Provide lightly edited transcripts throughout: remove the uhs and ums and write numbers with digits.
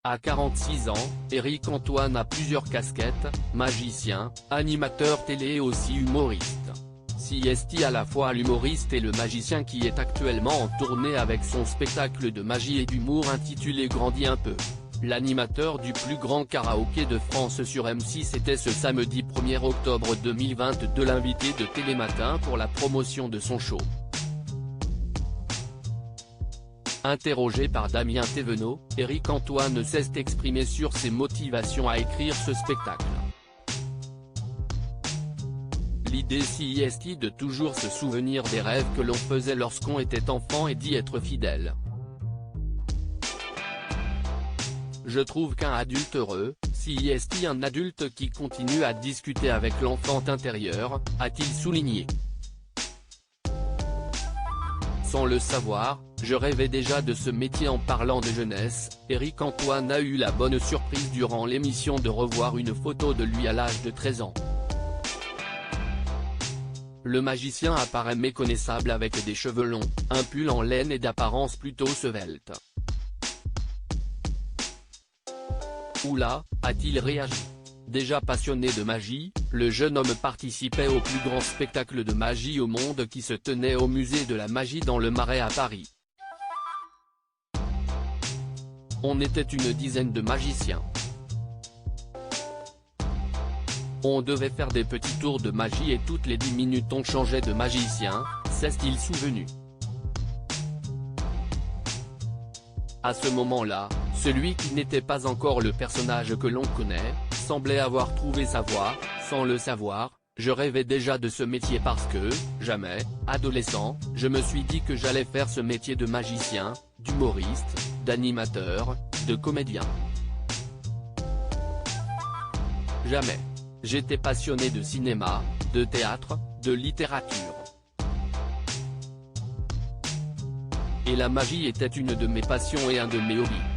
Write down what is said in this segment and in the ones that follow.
À 46 ans, Éric Antoine a plusieurs casquettes, magicien, animateur télé et aussi humoriste. CST à la fois l'humoriste et le magicien qui est actuellement en tournée avec son spectacle de magie et d'humour intitulé Grandis un peu. L'animateur du plus grand karaoké de France sur M6 était ce samedi 1er octobre 2022 l'invité de Télématin pour la promotion de son show. Interrogé par Damien Thévenot, Éric Antoine s'est exprimé sur ses motivations à écrire ce spectacle. L'idée CST de toujours se souvenir des rêves que l'on faisait lorsqu'on était enfant et d'y être fidèle. Je trouve qu'un adulte heureux, CST un adulte qui continue à discuter avec l'enfant intérieur, a-t-il souligné. Sans le savoir, je rêvais déjà de ce métier. En parlant de jeunesse, Éric Antoine a eu la bonne surprise durant l'émission de revoir une photo de lui à l'âge de 13 ans. Le magicien apparaît méconnaissable avec des cheveux longs, un pull en laine et d'apparence plutôt svelte. Oula, a-t-il réagi. Déjà passionné de magie, le jeune homme participait au plus grand spectacle de magie au monde qui se tenait au musée de la magie dans le Marais à Paris. On était une dizaine de magiciens. On devait faire des petits tours de magie et toutes les 10 minutes on changeait de magicien, s'est-il souvenu. À ce moment-là, celui qui n'était pas encore le personnage que l'on connaît, semblait avoir trouvé sa voie. Sans le savoir, je rêvais déjà de ce métier parce que, jamais, adolescent, je me suis dit que j'allais faire ce métier de magicien, d'humoriste, d'animateur, de comédien. Jamais. J'étais passionné de cinéma, de théâtre, de littérature. Et la magie était une de mes passions et un de mes hobbies.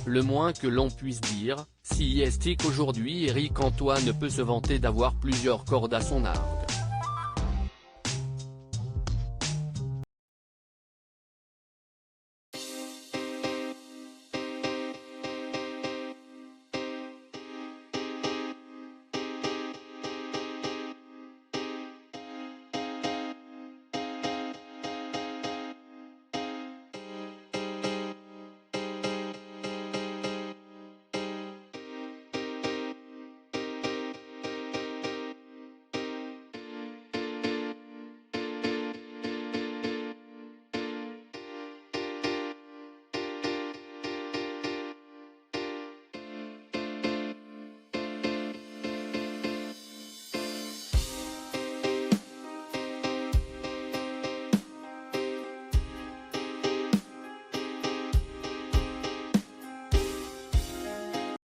Le moins que l'on puisse dire, CST qu'aujourd'hui Éric Antoine peut se vanter d'avoir plusieurs cordes à son arc.